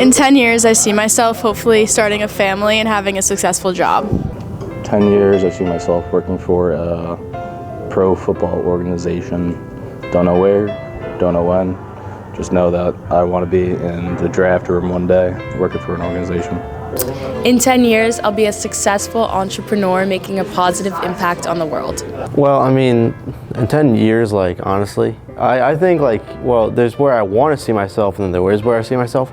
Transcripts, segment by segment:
In 10 years, I see myself hopefully starting a family and having a successful job. 10 years, I see myself working for a pro football organization. Don't know where, don't know when. Just know that I want to be in the draft room one day working for an organization. In 10 years, I'll be a successful entrepreneur making a positive impact on the world. Well, I mean, in 10 years, like, honestly, I think, like, well, there's where I want to see myself and then there is where I see myself.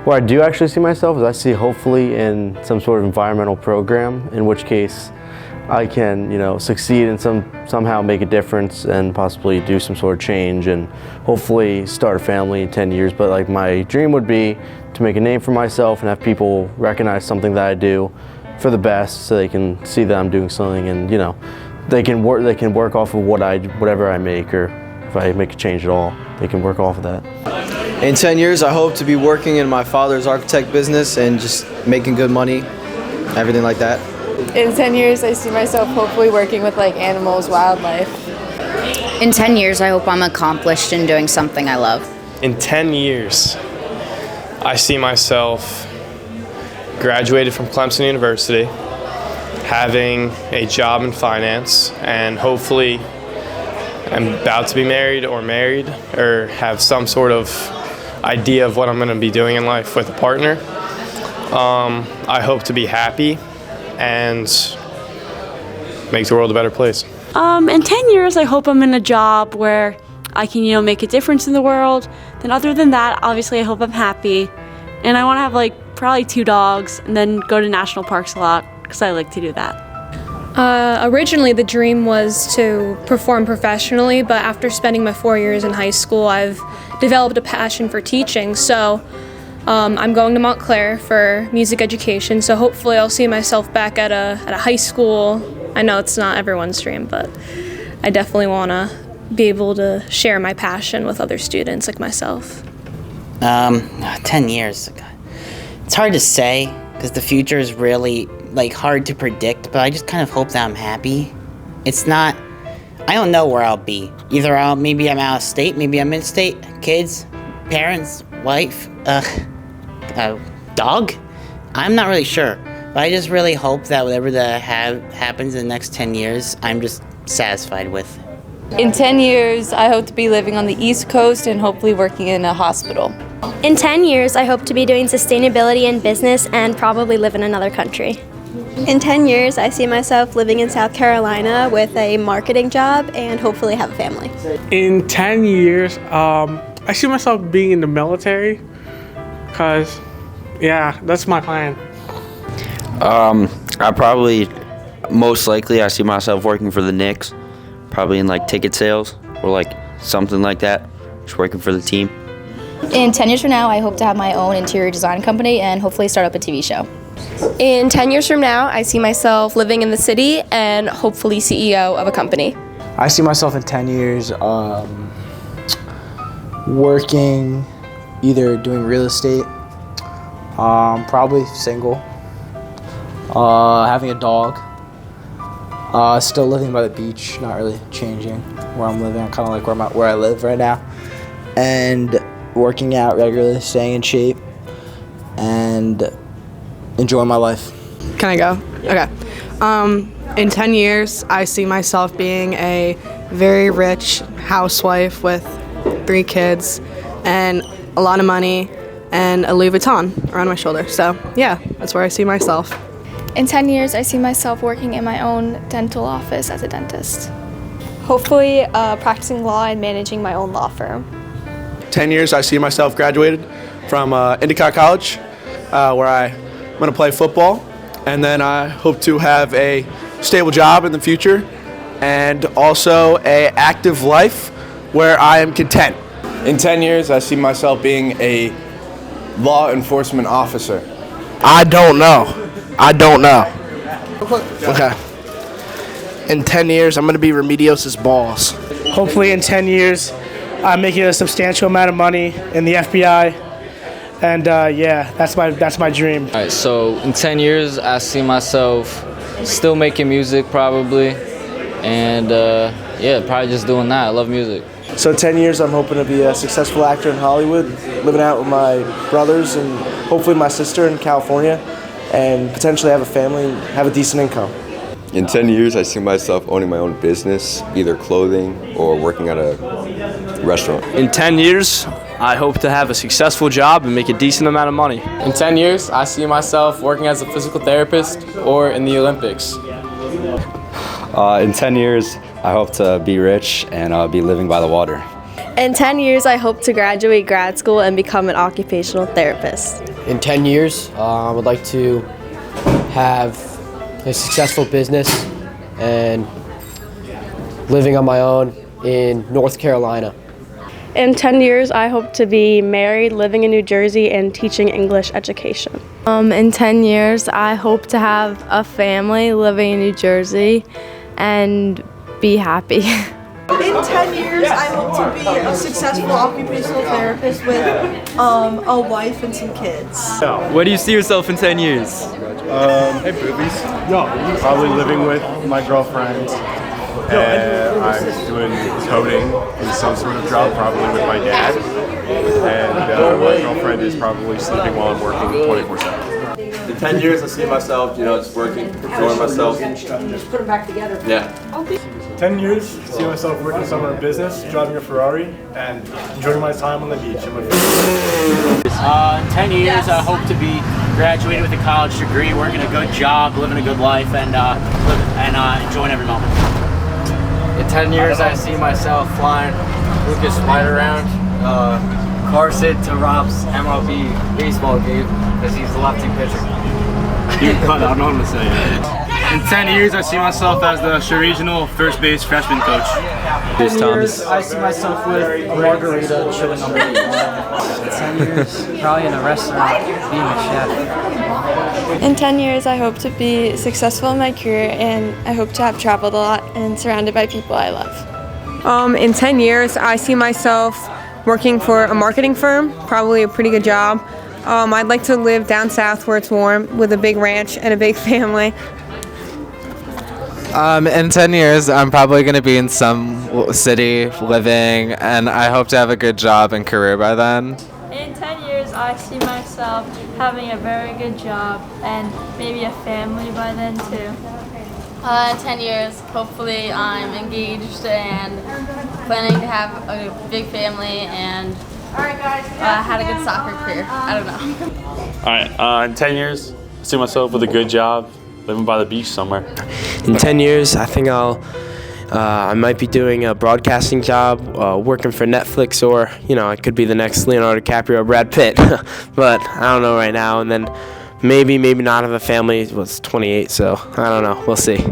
Where I do actually see myself is I see hopefully in some sort of environmental program, in which case I can, succeed and somehow make a difference and possibly do some sort of change and hopefully start a family in 10 years. But like my dream would be to make a name for myself and have people recognize something that I do for the best, so they can see that I'm doing something and they can work off of whatever I make, or if I make a change at all, they can work off of that. In 10 years, I hope to be working in my father's architect business and just making good money, everything like that. In 10 years, I see myself hopefully working with animals, wildlife. In 10 years, I hope I'm accomplished in doing something I love. In 10 years, I see myself graduated from Clemson University, having a job in finance, and hopefully I'm about to be married or have some sort of idea of what I'm going to be doing in life with a partner. I hope to be happy and make the world a better place. In 10 years, I hope I'm in a job where I can, make a difference in the world. Then other than that, obviously, I hope I'm happy. And I want to have, probably 2 dogs and then go to national parks a lot because I like to do that. Originally, the dream was to perform professionally, but after spending my 4 years in high school, I've developed a passion for teaching. So I'm going to Montclair for music education, so hopefully I'll see myself back at a high school. I know it's not everyone's dream, but I definitely want to be able to share my passion with other students like myself. 10 years. It's hard to say because the future is really hard to predict, but I just kind of hope that I'm happy. I don't know where I'll be. Either maybe I'm out of state, maybe I'm in state, kids, parents, wife, dog? I'm not really sure, but I just really hope that whatever that happens in the next 10 years, I'm just satisfied with. In 10 years, I hope to be living on the East Coast and hopefully working in a hospital. In 10 years, I hope to be doing sustainability in business and probably live in another country. In 10 years, I see myself living in South Carolina with a marketing job and hopefully have a family. In 10 years, I see myself being in the military because, that's my plan. Most likely, I see myself working for the Knicks, probably in ticket sales or something like that, just working for the team. In 10 years from now, I hope to have my own interior design company and hopefully start up a TV show. In 10 years from now, I see myself living in the city and hopefully CEO of a company. I see myself in 10 years working, either doing real estate, probably single, having a dog, still living by the beach, not really changing where I'm living. I'm kind of where I live right now, and working out regularly, staying in shape, and enjoying my life. Can I go? Okay. In 10 years, I see myself being a very rich housewife with 3 kids and a lot of money and a Louis Vuitton around my shoulder. So, that's where I see myself. In 10 years, I see myself working in my own dental office as a dentist. Hopefully practicing law and managing my own law firm. 10 years, I see myself graduated from Endicott College, where I'm going to play football, and then I hope to have a stable job in the future and also a active life where I am content. In 10 years, I see myself being a law enforcement officer. I don't know. Okay. In 10 years, I'm going to be Remedios' boss. Hopefully in 10 years, I'm making a substantial amount of money in the FBI. And that's my dream. All right, so in 10 years, I see myself still making music probably. And probably just doing that. I love music. So in 10 years, I'm hoping to be a successful actor in Hollywood, living out with my brothers and hopefully my sister in California, and potentially have a family and have a decent income. In 10 years, I see myself owning my own business, either clothing or working at a restaurant. In 10 years, I hope to have a successful job and make a decent amount of money. In 10 years, I see myself working as a physical therapist or in the Olympics. In 10 years, I hope to be rich and be living by the water. In 10 years, I hope to graduate grad school and become an occupational therapist. In 10 years, I would like to have a successful business and living on my own in North Carolina. In 10 years, I hope to be married, living in New Jersey, and teaching English education. In 10 years, I hope to have a family living in New Jersey and be happy. In 10 years, I hope to be a successful occupational therapist with a wife and some kids. Where do you see yourself in 10 years? Hey, boobies. Probably living with my girlfriend. I'm doing coding in some sort of job, probably with my dad. And my girlfriend is probably sleeping while I'm working 24/7. In 10 years, I see myself, just working, enjoying myself. Just put them back together. Yeah. 10 years, I see myself working somewhere in business, driving a Ferrari, and enjoying my time on the beach. In 10 years, I hope to be graduated with a college degree, working a good job, living a good life, and enjoying every moment. In 10 years, I see myself flying Lucas right around car sit to Rob's MLB baseball game because he's a lefty pitcher. You cut out, I don't know what to say. In 10 years, I see myself as the Shore Regional first base freshman coach. In 10 years, I see myself with a margarita chilling on the beach. In 10 years, probably in a restaurant, being a chef. In 10 years, I hope to be successful in my career, and I hope to have traveled a lot and surrounded by people I love. In 10 years, I see myself working for a marketing firm, probably a pretty good job. I'd like to live down south where it's warm with a big ranch and a big family. In 10 years, I'm probably going to be in some city living, and I hope to have a good job and career by then. In 10 years, I see myself having a very good job and maybe a family by then too. In 10 years, hopefully I'm engaged and planning to have a big family and had a good soccer career. I don't know. Alright, in 10 years, I see myself with a good job, living by the beach somewhere. In 10 years, I think I might be doing a broadcasting job, working for Netflix, or, I could be the next Leonardo DiCaprio or Brad Pitt. But I don't know right now. And then maybe not have a family. Well, it's 28, so I don't know. We'll see.